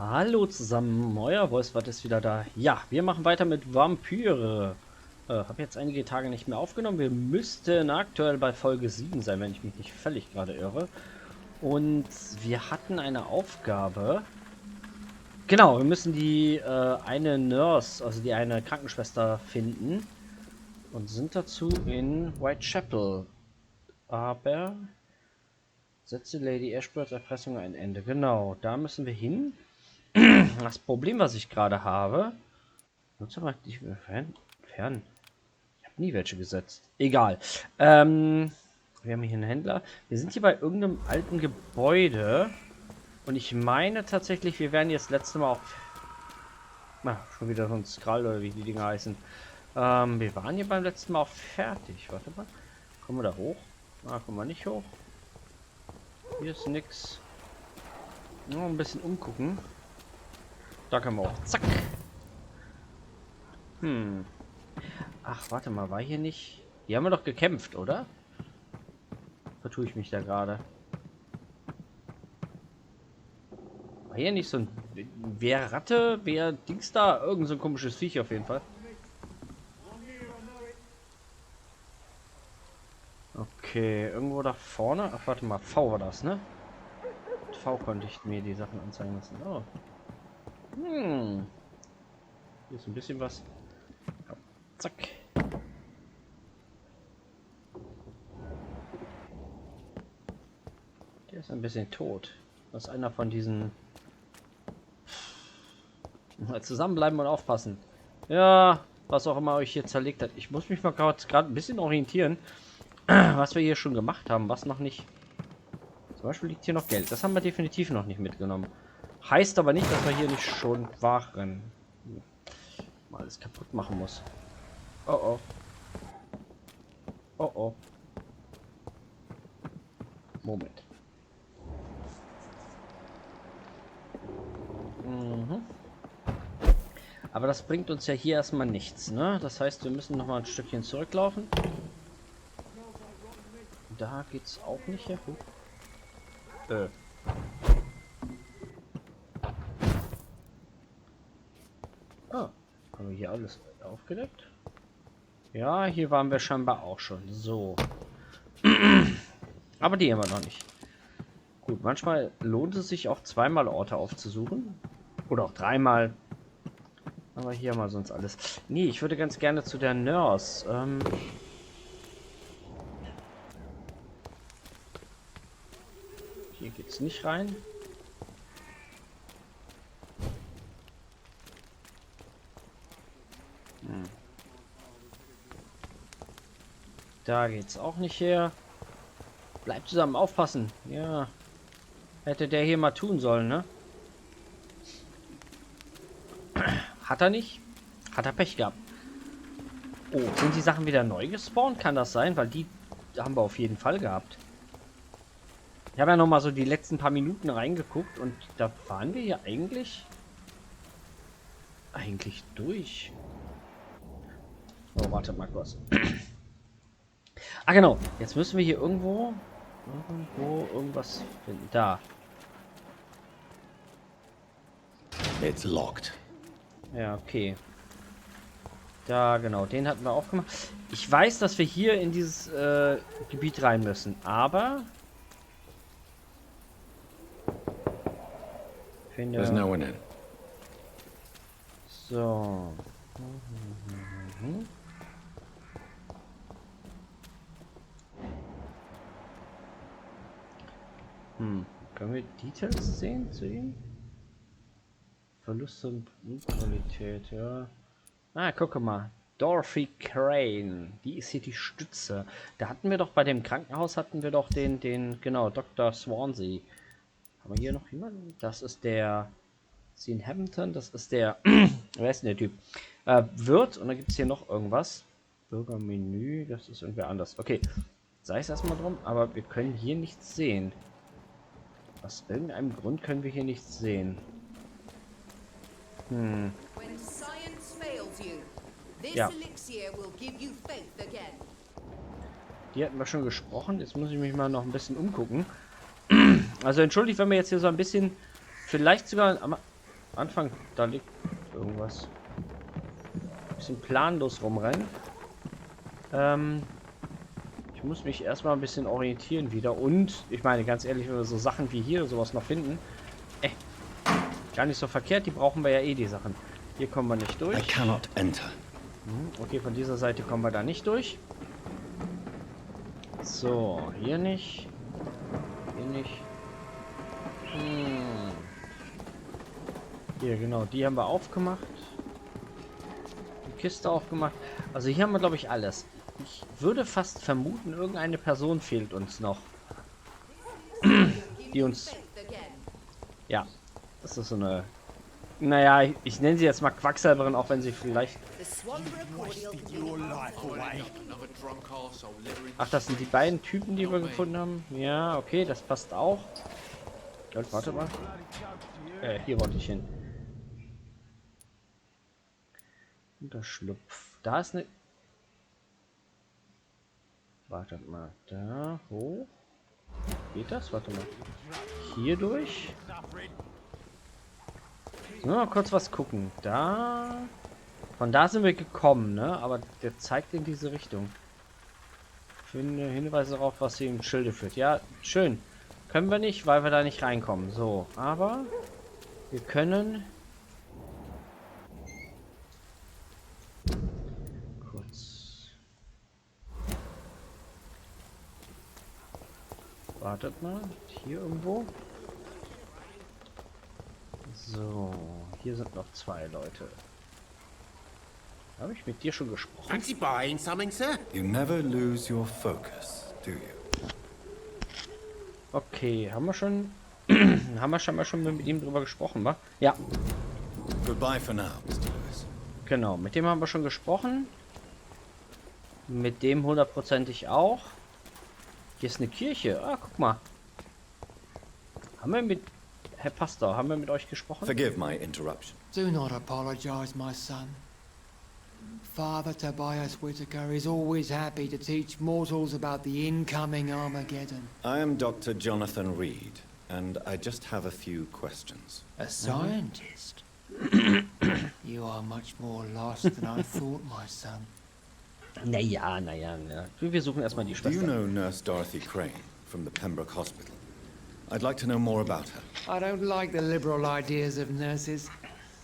Hallo zusammen, euer Voicebot ist wieder da. Ja, wir machen weiter mit Vampyre. Habe jetzt einige Tage nicht mehr aufgenommen. Wir müssten aktuell bei Folge 7 sein, wenn ich mich nicht völlig gerade irre. Und wir hatten eine Aufgabe. Genau, wir müssen die eine Nurse, also die eine Krankenschwester finden. Und sind dazu in Whitechapel. Aber setze Lady Ashbirds Erpressung ein Ende. Genau, da müssen wir hin. Das Problem, was ich gerade habe. Nutze mal nicht fern. Ich habe nie welche gesetzt. Egal. Wir haben hier einen Händler. Wir sind hier bei irgendeinem alten Gebäude. Und ich meine tatsächlich, wir werden jetzt letzte Mal auch. Na, schon wieder so ein Skral oder wie die Dinger heißen. Wir waren hier beim letzten Mal auch fertig. Warte mal. Kommen wir da hoch? Ah, kommen wir nicht hoch. Hier ist nix. Nur ein bisschen umgucken. Da können wir auch. Zack. Ach, warte mal, war hier nicht... Hier haben wir doch gekämpft, oder? Vertue ich mich da gerade. War hier nicht so ein... Wer Ratte? Wer Dings da? Irgend so ein komisches Viech auf jeden Fall. Okay, irgendwo da vorne. Ach, warte mal, V war das, ne? Mit V konnte ich mir die Sachen anzeigen lassen. Oh. Hier ist ein bisschen was. Ja, zack. Der ist ein bisschen tot. Das ist einer von diesen... Mal zusammenbleiben und aufpassen. Ja, was auch immer euch hier zerlegt hat. Ich muss mich mal gerade ein bisschen orientieren, was wir hier schon gemacht haben, was noch nicht. Zum Beispiel liegt hier noch Geld. Das haben wir definitiv noch nicht mitgenommen. Heißt aber nicht, dass wir hier nicht schon waren. Mal alles kaputt machen muss. Oh oh. Oh oh. Moment. Aber das bringt uns ja hier erstmal nichts, ne? Das heißt, wir müssen noch mal ein Stückchen zurücklaufen. Da geht's auch nicht her. Ah, haben wir hier alles aufgedeckt? Ja, hier waren wir scheinbar auch schon. So. Aber die haben wir noch nicht. Gut, manchmal lohnt es sich auch zweimal Orte aufzusuchen. Oder auch dreimal. Aber hier mal sonst alles. Nee, ich würde ganz gerne zu der Nurse. Hier geht's nicht rein. Da geht's auch nicht her. Bleibt zusammen, aufpassen. Ja. Hätte der hier mal tun sollen, ne? Hat er nicht? Hat er Pech gehabt. Oh, sind die Sachen wieder neu gespawnt? Kann das sein? Weil die haben wir auf jeden Fall gehabt. Ich habe ja noch mal so die letzten paar Minuten reingeguckt und da waren wir ja eigentlich durch. Oh, warte mal kurz. Ah, genau. Jetzt müssen wir hier irgendwo irgendwas finden. Da. It's locked. Ja, okay. Da, genau. Den hatten wir auch gemacht. Ich weiß, dass wir hier in dieses Gebiet rein müssen, aber... There's no one in. So. Können wir Details sehen zu ihm? Verlust und Qualität, ja. Ah, gucke mal. Dorothy Crane. Die ist hier die Stütze. Da hatten wir doch bei dem Krankenhaus genau, Dr. Swansea. Haben wir hier noch jemanden? Das ist der Sean Hampton, das ist der wer ist denn der Typ? Wirt, und dann gibt es hier noch irgendwas. Bürgermenü, das ist irgendwer anders. Okay, sei es erstmal drum, aber wir können hier nichts sehen. Aus irgendeinem Grund können wir hier nichts sehen. Ja. Die hatten wir schon gesprochen. Jetzt muss ich mich mal noch ein bisschen umgucken. Also entschuldigt, wenn wir jetzt hier so ein bisschen vielleicht sogar Anfang, da liegt irgendwas. Bisschen planlos rumrennen. Ich muss mich erstmal ein bisschen orientieren wieder. Und, ich meine, ganz ehrlich, wenn wir so Sachen wie hier sowas noch finden, gar nicht so verkehrt, die brauchen wir ja eh, die Sachen. Hier kommen wir nicht durch. I cannot enter. Okay, von dieser Seite kommen wir da nicht durch. So, hier nicht. Hier nicht. Hier, genau, die haben wir aufgemacht. Die Kiste aufgemacht. Also hier haben wir, glaube ich, alles. Ich würde fast vermuten, irgendeine Person fehlt uns noch. Die uns... Ja, das ist so eine... Naja, ich nenne sie jetzt mal Quacksalberin, auch wenn sie vielleicht... Ach, das sind die beiden Typen, die wir gefunden haben. Ja, okay, das passt auch. Und, warte mal. Hier wollte ich hin. Unterschlupf. Da ist eine... Wartet mal. Da, hoch. Geht das? Warte mal. Hier durch. Mal kurz was gucken. Da... Von da sind wir gekommen, ne? Aber der zeigt in diese Richtung. Finde Hinweise darauf, was hier im Schilde führt. Ja, schön. Können wir nicht, weil wir da nicht reinkommen. So, aber wir können... Kurz... Wartet mal. Hier irgendwo. So, hier sind noch zwei Leute. Habe ich mit dir schon gesprochen? Fancy buying something, sir? You never lose your focus, do you? Okay, haben wir schon... haben wir scheinbar schon mit ihm drüber gesprochen, wa? Ja. Goodbye for now, Mr. Lewis. Genau, mit dem haben wir schon gesprochen. Mit dem hundertprozentig auch. Hier ist eine Kirche. Ah, guck mal. Haben wir mit... Herr Pastor, haben wir mit euch gesprochen? Forgive my interruption. Do not apologize, my son. Father Tobias Whitaker is always happy to teach mortals about the incoming Armageddon. I am Dr. Jonathan Reed, and I just have a few questions. A scientist? You are much more lost than I thought, my son. Naja. Wir suchen erstmal die Do you Schwester. know Nurse Dorothy Crane from the Pembroke Hospital? I'd like to know more about her. I don't like the liberal ideas of nurses,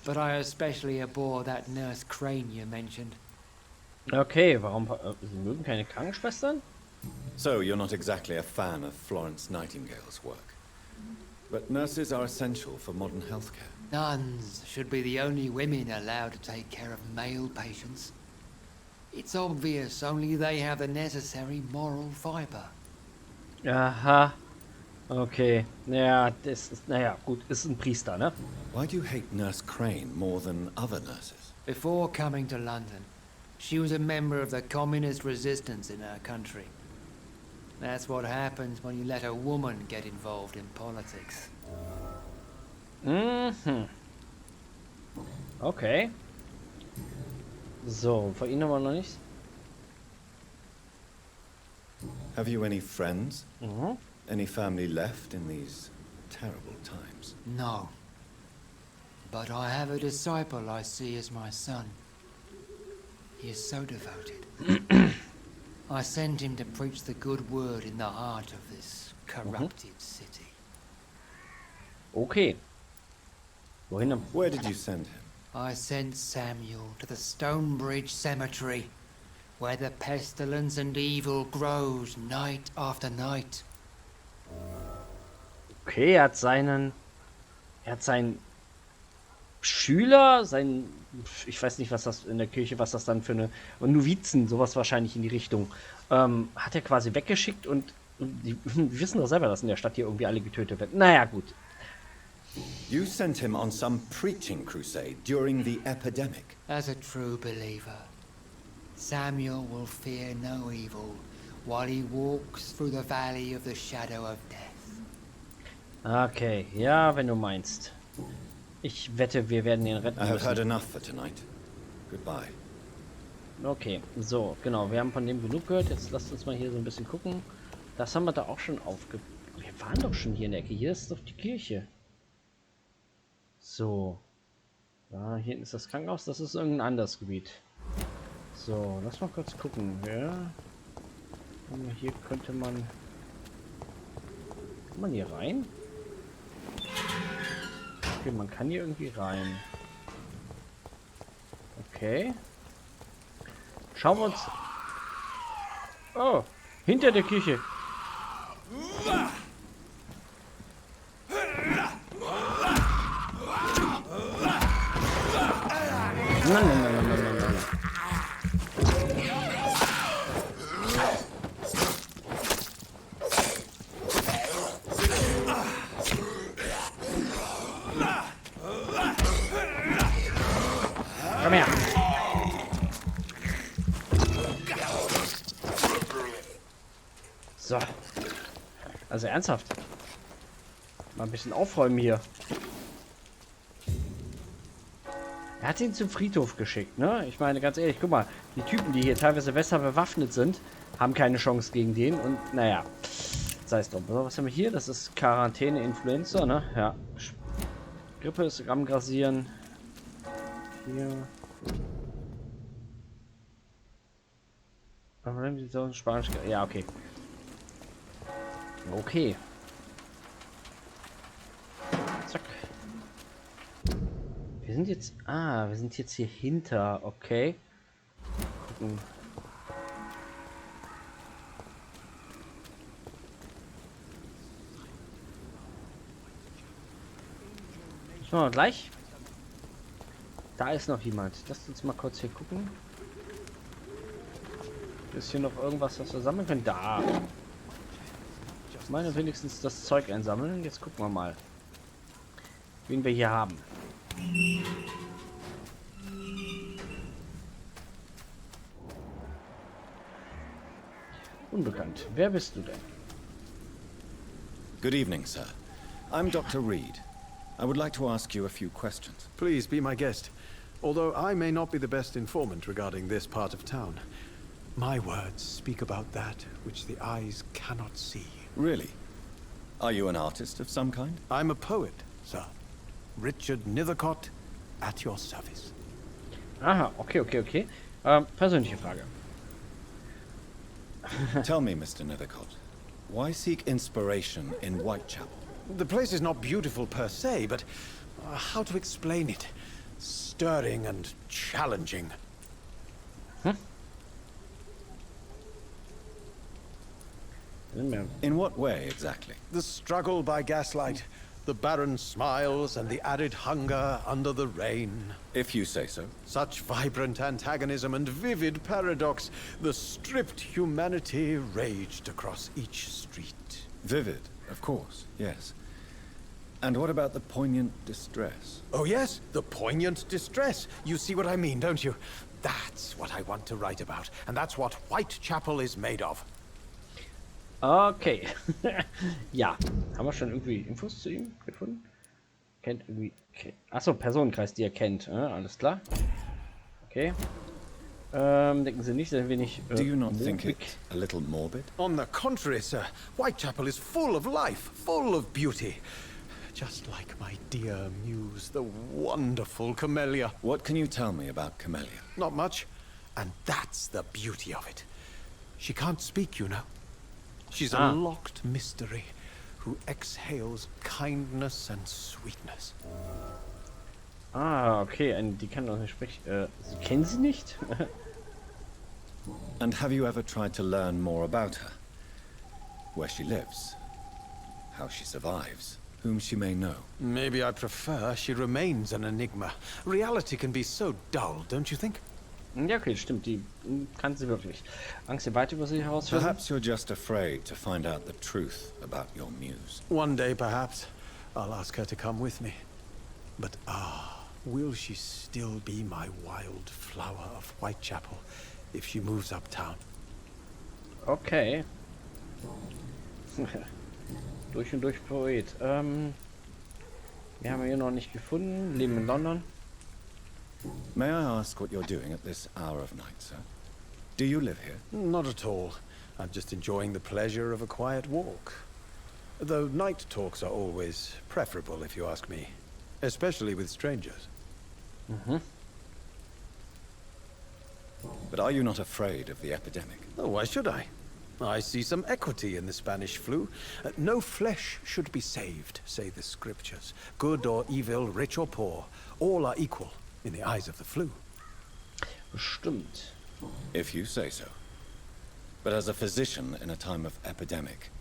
but I especially abhor that Nurse Crane you mentioned. Okay, warum... Sie mögen keine Krankenschwestern? So, you're not exactly a fan of Florence Nightingale's work. But nurses are essential for modern healthcare. Nuns should be the only women allowed to take care of male patients. It's obvious only they have the necessary moral fiber. Aha. Okay. Ja, das ist... Naja, gut. Ist ein Priester, ne? Why do you hate Nurse Crane more than other nurses? Before coming to London, she was a member of the communist resistance in her country. That's what happens when you let a woman get involved in politics. Mhm. Okay. So, von Ihnen haben wir noch nichts. Have you any friends? Mhm. Any family left in these terrible times? No. But I have a disciple I see as my son. He is so devoted. I sent him to preach the good word in the heart of this corrupted city. Okay. Wohin? Where did you send him? I sent Samuel to the Stonebridge Cemetery, where the pestilence and evil grows night after night. Okay, er hat seinen Schüler, ich weiß nicht, was das in der Kirche, was das dann für eine Novizen, sowas wahrscheinlich in die Richtung, hat er quasi weggeschickt und die wissen doch selber, dass in der Stadt hier irgendwie alle getötet werden. Naja, gut. You sent him on some preaching crusade during the epidemic. As a true believer, Samuel will fear no evil while he walks through the valley of the shadow of death. Okay, ja, wenn du meinst. Ich wette, wir werden ihn retten I have heard müssen. enough for tonight. Goodbye. Okay, so, genau, wir haben von dem genug gehört. Jetzt lasst uns mal hier so ein bisschen gucken. Das haben wir da auch schon aufge... Wir waren doch schon hier in der Ecke. Hier ist doch die Kirche. So. Da hinten ist das Krankenhaus, das ist irgendein anderes Gebiet. So, lass mal kurz gucken. Ja. Hier könnte man... Kann man hier rein? Okay, man kann hier irgendwie rein. Okay. Schauen wir uns... Oh, hinter der Küche. Nein, nein, nein, nein, nein, nein. Komm her. So. Also ernsthaft. Mal ein bisschen aufräumen hier. Er hat ihn zum Friedhof geschickt, ne? Ich meine, ganz ehrlich, guck mal, die Typen, die hier teilweise besser bewaffnet sind, haben keine Chance gegen den und naja, sei es drum. So, was haben wir hier? Das ist Quarantäne Influenza, ne? Ja. Grippe ist am Grasieren. Hier. Spanisch. Ja, okay. Okay. Zack. Wir sind jetzt... Ah, wir sind jetzt hier hinter. Okay. Gucken. So, gleich. Da ist noch jemand. Lass uns mal kurz hier gucken. Ist hier noch irgendwas, was wir sammeln können? Da. Ich meine wenigstens das Zeug einsammeln. Jetzt gucken wir mal, wen wir hier haben. Unbekannt. Wer bist du denn? Good evening, sir. I'm Dr. Reed. I would like to ask you a few questions. Please be my guest. Although I may not be the best informant regarding this part of town, my words speak about that which the eyes cannot see. Really? Are you an artist of some kind? I'm a poet, sir. Richard Nethercott, at your service. Aha, okay. Persönliche Frage. Tell me, Mr. Nethercott, why seek inspiration in Whitechapel? The place is not beautiful per se, but how to explain it? Stirring and challenging. In what way, exactly? The struggle by gaslight, the barren smiles and the added hunger under the rain. If you say so. Such vibrant antagonism and vivid paradox, the stripped humanity raged across each street. Vivid, of course, yes. And what about the poignant distress? Oh yes, the poignant distress. You see what I mean, don't you? That's what I want to write about, and that's what Whitechapel is made of. Okay. Ja. Haben wir schon irgendwie Infos zu ihm gefunden? Kennt irgendwie... Achso, Personenkreis, die er kennt. Alles klar. Okay. Denken Sie nicht, dass wir nicht... Do you not think it a little morbid? On the contrary, sir. Whitechapel is full of life, full of beauty. Just like my dear muse, the wonderful Camellia. What can you tell me about Camellia? Not much. And that's the beauty of it. She can't speak, you know. She's a locked mystery who exhales kindness and sweetness. Ah, okay. Die kann doch nicht sprechen. Sie kennen sie nicht? And have you ever tried to learn more about her? Where she lives? How she survives? Whom she may know? Maybe I prefer she remains an enigma. Reality can be so dull, don't you think? Ja, okay, stimmt. Die kann sie wirklich. Angst, ihr weiter über sie herausfinden? Perhaps you're just afraid to find out the truth about your muse. One day, perhaps, I'll ask her to come with me. But will she still be my wild flower of Whitechapel if she moves uptown? Okay. Durch und durch Poet. Wir haben hier noch nicht gefunden. Leben in London. May I ask what you're doing at this hour of night, sir? Do you live here? Not at all. I'm just enjoying the pleasure of a quiet walk. Though night talks are always preferable, if you ask me. Especially with strangers. But are you not afraid of the epidemic? Oh, why should I? I see some equity in the Spanish flu. No flesh should be saved, say the scriptures. Good or evil, rich or poor, all are equal in the eyes of the flu. Bestimmt. If you say so. But as a physician in a time of epidemic,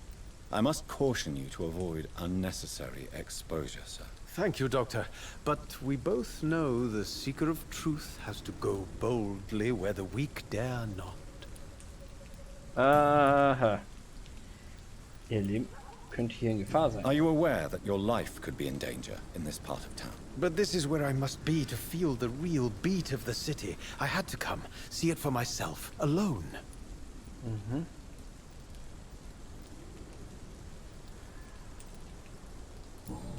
I must caution you to avoid unnecessary exposure, sir. Thank you, Doctor. But we both know the seeker of truth has to go boldly where the weak dare not. Aha. Ihr Leben könnte hier in Gefahr sein. Are you aware that your life could be in danger in this part of town? But this is where I must be to feel the real beat of the city. I had to come, see it for myself, alone.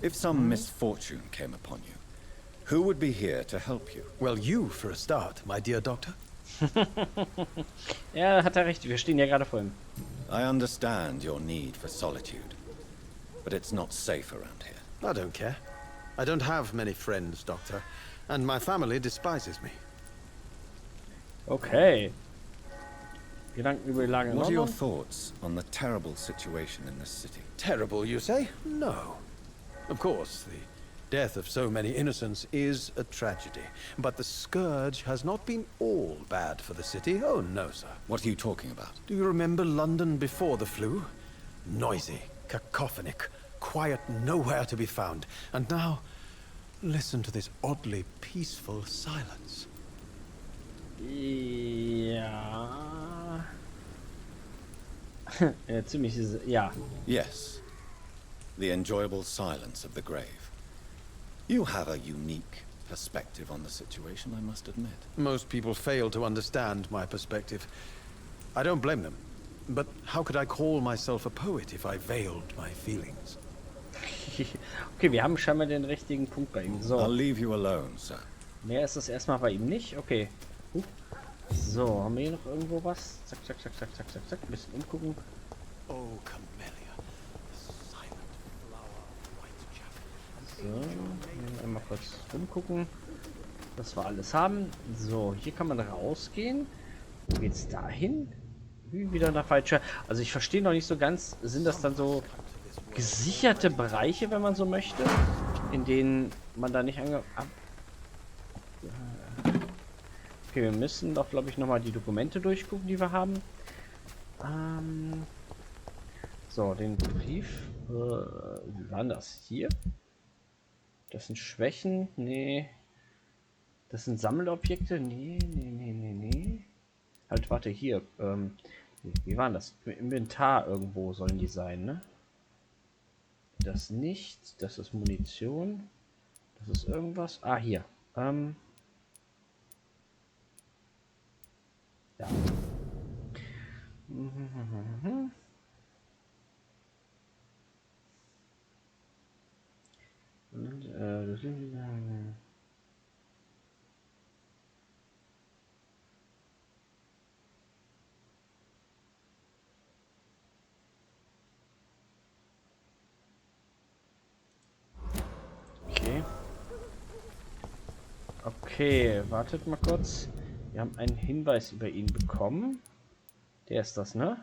If some misfortune came upon you, who would be here to help you? Well, you for a start, my dear doctor. Ja, hat er recht. Wir stehen ja gerade vor ihm. I understand your need for solitude, but it's not safe around here. I don't care. I don't have many friends, Doctor, and my family despises me. Okay. Gedanken über die Lage in What are your London? thoughts on the terrible situation in this city? Terrible, you say? No. Of course, the death of so many innocents is a tragedy. But the scourge has not been all bad for the city. Oh, no, sir. What are you talking about? Do you remember London before the flu? Noisy, cacophonic, quiet nowhere to be found. And now, listen to this oddly peaceful silence. Ja. Ja, ziemlich. Ja. Yes. The enjoyable silence of the grave. You have a unique perspective on the situation, I must admit. Most people fail to understand my perspective. I don't blame them. But how could I call myself a poet if I veiled my feelings? Okay, wir haben scheinbar den richtigen Punkt bei ihm. I'll So. leave you alone, sir. Mehr ist es erstmal bei ihm nicht. Okay. So, haben wir hier noch irgendwo was? Zack, zack, zack, zack, zack, zack, zack. Ein bisschen umgucken. Oh, Camellia, the silent flower of Whitechapel. So, einmal kurz rumgucken, was wir alles haben. So, hier kann man rausgehen. Wo geht's da hin? Wieder nach Weiter. Also ich verstehe noch nicht so ganz, sind das dann so gesicherte Bereiche, wenn man so möchte, in denen man da nicht Okay, wir müssen doch, glaube ich, nochmal die Dokumente durchgucken, die wir haben. So, den Brief. Wie war das hier? Das sind Schwächen? Nee. Das sind Sammelobjekte? Nee. Halt, warte, hier. Wie war das? Im Inventar irgendwo sollen die sein, ne? Das nicht. Das ist Munition. Das ist irgendwas. Ah, hier. Ja. Und, okay. Okay, wartet mal kurz. Wir haben einen Hinweis über ihn bekommen. Der ist das, ne?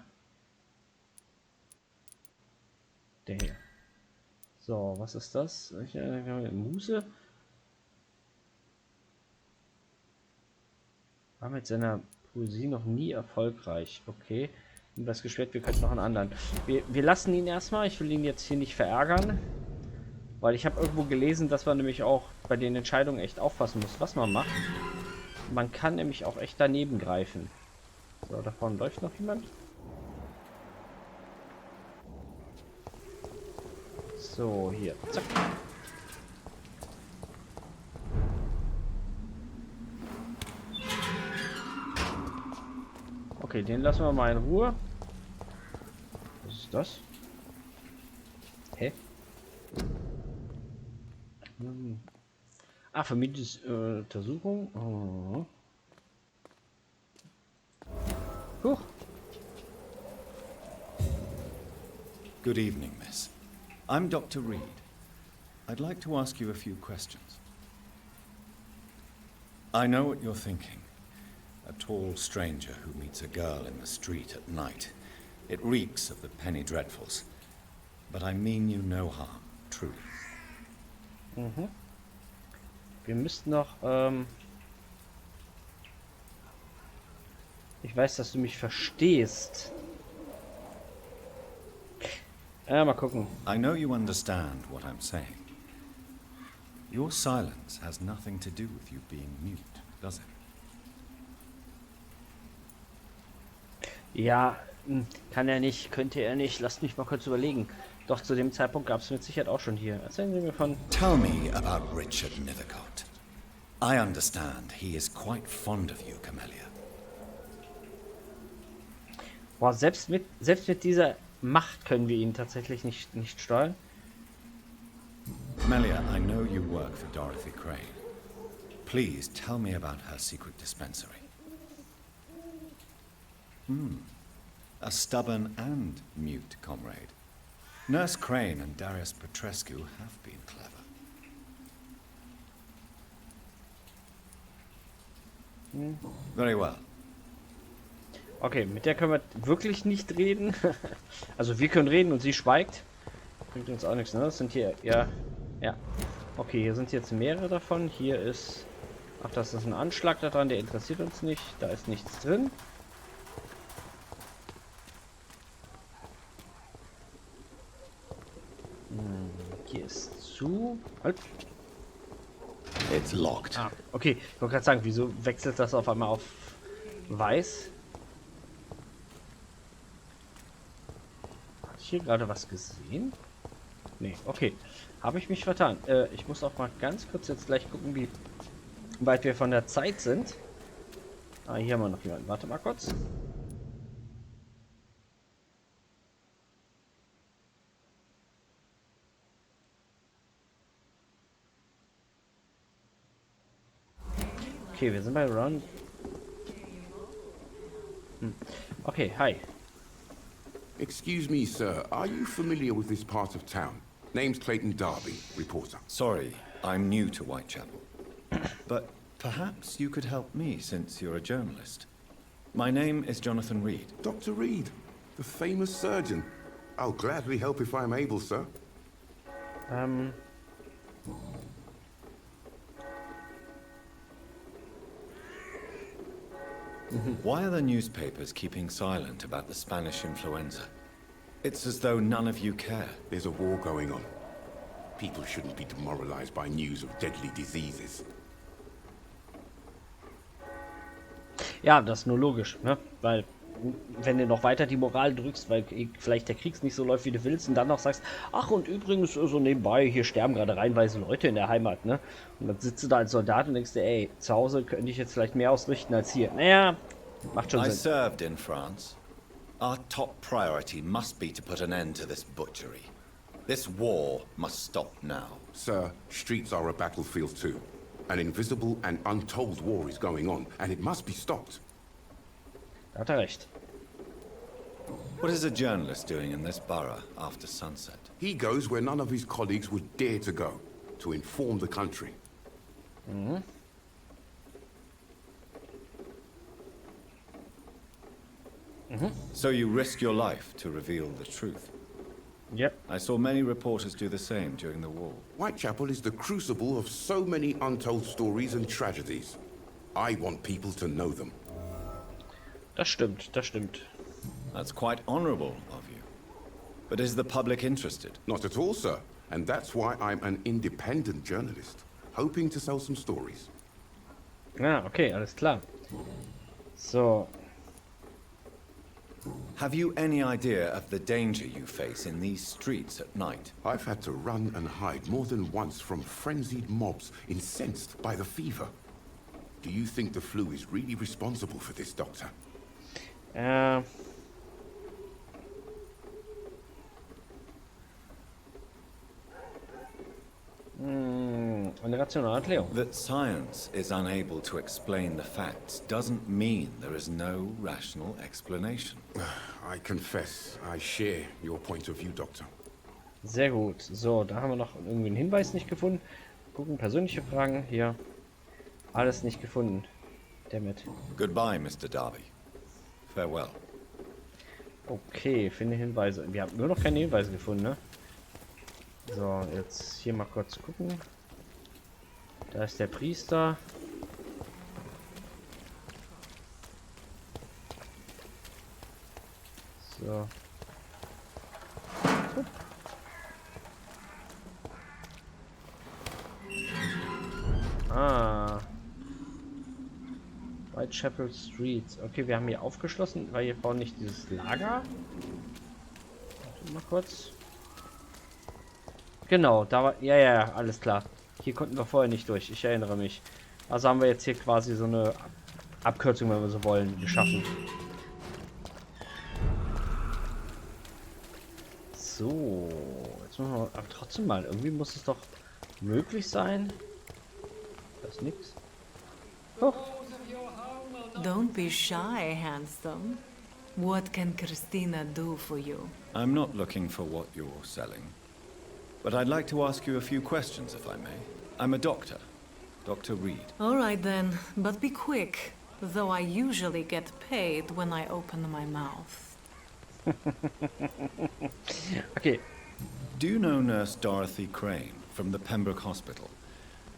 Der hier. So, was ist das? Muse? War mit seiner Poesie noch nie erfolgreich. Okay. Hinweis gesperrt, wir könnten noch einen anderen. Wir lassen ihn erstmal. Ich will ihn jetzt hier nicht verärgern. Weil ich habe irgendwo gelesen, dass man nämlich auch bei den Entscheidungen echt aufpassen muss, was man macht. Man kann nämlich auch echt daneben greifen. So, da vorne läuft noch jemand. So, hier. Zack. Okay, den lassen wir mal in Ruhe. Was ist das? Hä? Ah, Untersuchung. Oh. Huch. Good evening, miss. I'm Dr. Reed. I'd like to ask you a few questions. I know what you're thinking. A tall stranger who meets a girl in the street at night. It reeks of the penny dreadfuls. But I mean you no harm, truly. Mhm. Wir müssten noch, ich weiß, dass du mich verstehst. Ja, mal gucken. I know you understand what I'm saying. Your silence has nothing to do with you being mute, does it? Ja, kann er nicht, könnte er nicht. Lasst mich mal kurz überlegen. Doch zu dem Zeitpunkt gab es mit Sicherheit auch schon hier. Erzählen Sie mir von... Tell me about Richard Nethercott. I understand he is quite fond of you, Camellia. Boah, selbst mit dieser Macht können wir ihn tatsächlich nicht steuern. Camellia, I know you work for Dorothy Crane. Please tell me about her secret dispensary. A stubborn and mute comrade. Nurse Crane and Darius Petrescu have been clever. Very well. Okay, mit der können wir wirklich nicht reden. Also wir können reden und sie schweigt. Bringt uns auch nichts, ne? Das sind hier, ja. Okay, hier sind jetzt mehrere davon. Hier ist... Ach, das ist ein Anschlag da dran, der interessiert uns nicht. Da ist nichts drin. Hier ist zu... Halt. It's locked. Ah, okay. Ich wollte gerade sagen, wieso wechselt das auf einmal auf weiß? Habe ich hier gerade was gesehen? Nee, okay. Habe ich mich vertan. Ich muss auch mal ganz kurz jetzt gleich gucken, wie weit wir von der Zeit sind. Ah, hier haben wir noch jemanden. Warte mal kurz. Okay, wir sind bei Ron. Okay, hi. Excuse me, sir. Are you familiar with this part of town? Name's Clayton Darby, reporter. Sorry, I'm new to Whitechapel. But perhaps you could help me since you're a journalist. My name is Jonathan Reed. Dr. Reed, the famous surgeon. I'll gladly help if I'm able, sir. Why are the newspapers keeping silent about the Spanish influenza? It's as though none of you care. There's a war going on. People shouldn't be demoralized by news of deadly diseases. Ja, das ist nur logisch, ne? Weil, wenn du noch weiter die Moral drückst, weil vielleicht der Krieg nicht so läuft, wie du willst, und dann noch sagst, ach, und übrigens, so nebenbei, hier sterben gerade reihenweise Leute in der Heimat, ne? Und dann sitzt du da als Soldat und denkst dir, ey, zu Hause könnte ich jetzt vielleicht mehr ausrichten als hier. Naja, macht schon I Sinn. served in France. Our top priority must be to put an end to this butchery. This war must stop now. Sir, streets are a battlefield too. An invisible and untold war is going on, and it must be stopped. Da hat er recht. What is a journalist doing in this borough after sunset? He goes where none of his colleagues would dare to go, to inform the country. So you risk your life to reveal the truth. Yep. I saw many reporters do the same during the war. Whitechapel is the crucible of so many untold stories and tragedies. I want people to know them. Das stimmt, das stimmt. That's quite honorable of you. But is the public interested? Not at all, sir. And that's why I'm an independent journalist, hoping to sell some stories. Ja, okay, alles klar. So. Have you any idea of the danger you face in these streets at night? I've had to run and hide more than once from frenzied mobs incensed by the fever. Do you think the flu is really responsible for this, Doctor? Eine rationale Erklärung. That science is unable to explain the facts doesn't mean there is no rational explanation. I confess, I share your point of view, Doctor. Sehr gut. So, da haben wir noch irgendwie einen Hinweis nicht gefunden. Gucken, persönliche Fragen hier. Alles nicht gefunden. Damit. Goodbye, Mr. Darby. Farewell. Okay, finde Hinweise. Wir haben nur noch keine Hinweise gefunden, ne? So, jetzt hier mal kurz gucken. Da ist der Priester. So. Ah. Whitechapel Street. Okay, wir haben hier aufgeschlossen, weil wir bauen nicht dieses Lager. Warte mal kurz. Genau, da war... Ja, ja, alles klar. Hier konnten wir vorher nicht durch. Ich erinnere mich. Also haben wir jetzt hier quasi so eine Abkürzung, wenn wir so wollen, geschaffen. So. Jetzt müssen wir aber trotzdem mal. Irgendwie muss es doch möglich sein. Das ist nix. Oh. Don't be shy, handsome. What can Christina do for you? I'm not looking for what you're selling, but I'd like to ask you a few questions, if I may. I'm a doctor, Dr. Reed. All right then, but be quick, though I usually get paid when I open my mouth. Okay. Do you know Nurse Dorothy Crane from the Pembroke Hospital?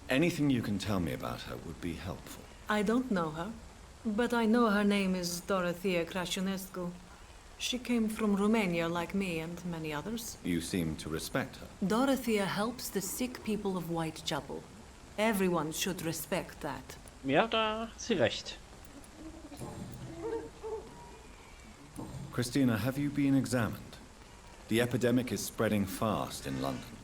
Anything you can tell me about her would be helpful. I don't know her, but I know her name is Dorothea Crane. She came from Romania like me and many others. You seem to respect her. Dorothea helps the sick people of Whitechapel. Everyone should respect that. Ja, da hat sie recht. Christina, have you been examined? The epidemic is spreading fast in London,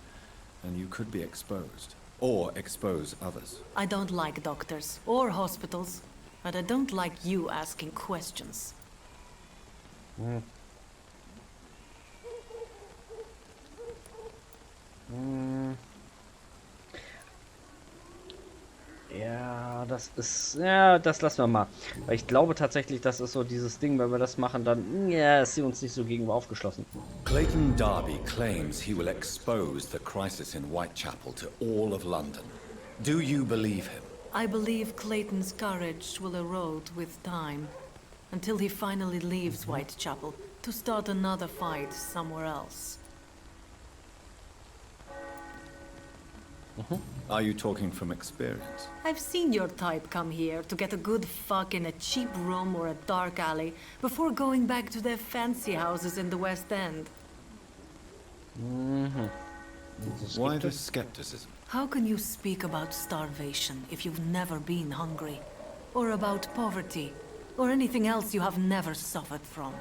and you could be exposed. Or expose others. I don't like doctors or hospitals, but I don't like you asking questions. Ja, das ist... Ja, das lassen wir mal. Weil ich glaube tatsächlich, das ist so dieses Ding, wenn wir das machen, dann... Ja, ist sie uns nicht so gegenüber aufgeschlossen. Clayton Darby claims he will expose the crisis in Whitechapel to all of London. Do you believe him? I believe Clayton's courage will erode with time, until he finally leaves Whitechapel to start another fight somewhere else. Are you talking from experience? I've seen your type come here to get a good fuck in a cheap room or a dark alley before going back to their fancy houses in the West End. Why this skepticism? How can you speak about starvation if you've never been hungry? Or about poverty? Or anything else you have never suffered from?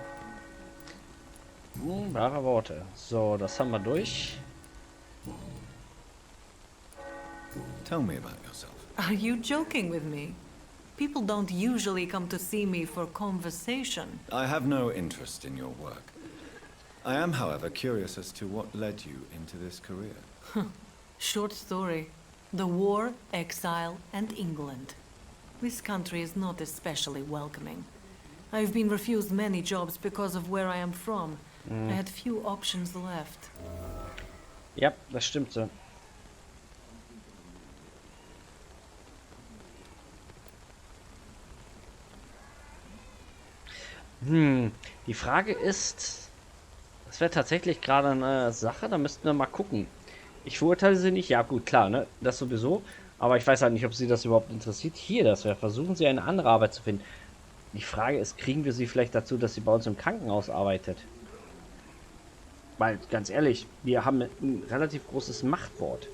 Wahre Worte. So, das haben wir durch. Tell me about yourself. Are you joking with me? People don't usually come to see me for conversation. I have no interest in your work. I am, however, curious as to what led you into this career. Short story. The war, exile, and England. This country is not especially welcoming. I've been refused many jobs because of where I am from. I had few options left. Ja, das stimmt so. Die Frage ist, das wäre tatsächlich gerade eine Sache, da müssten wir mal gucken. Ich verurteile sie nicht, ja gut, klar, ne, das sowieso, aber ich weiß halt nicht, ob sie das überhaupt interessiert. Hier, das wäre, versuchen sie eine andere Arbeit zu finden. Die Frage ist, kriegen wir sie vielleicht dazu, dass sie bei uns im Krankenhaus arbeitet? Weil, ganz ehrlich, wir haben ein relativ großes Machtwort.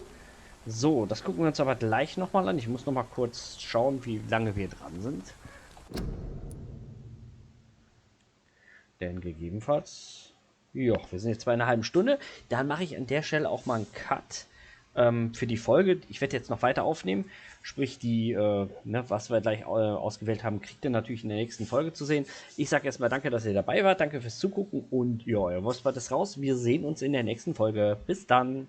So, das gucken wir uns aber gleich nochmal an. Ich muss nochmal kurz schauen, wie lange wir dran sind. Denn gegebenenfalls, ja, wir sind jetzt bei einer halben Stunde. Dann mache ich an der Stelle auch mal einen Cut für die Folge. Ich werde jetzt noch weiter aufnehmen. Sprich, die, was wir gleich ausgewählt haben, kriegt ihr natürlich in der nächsten Folge zu sehen. Ich sage erstmal danke, dass ihr dabei wart. Danke fürs Zugucken. Und ja, ihr Wurstwart ist raus. Wir sehen uns in der nächsten Folge. Bis dann.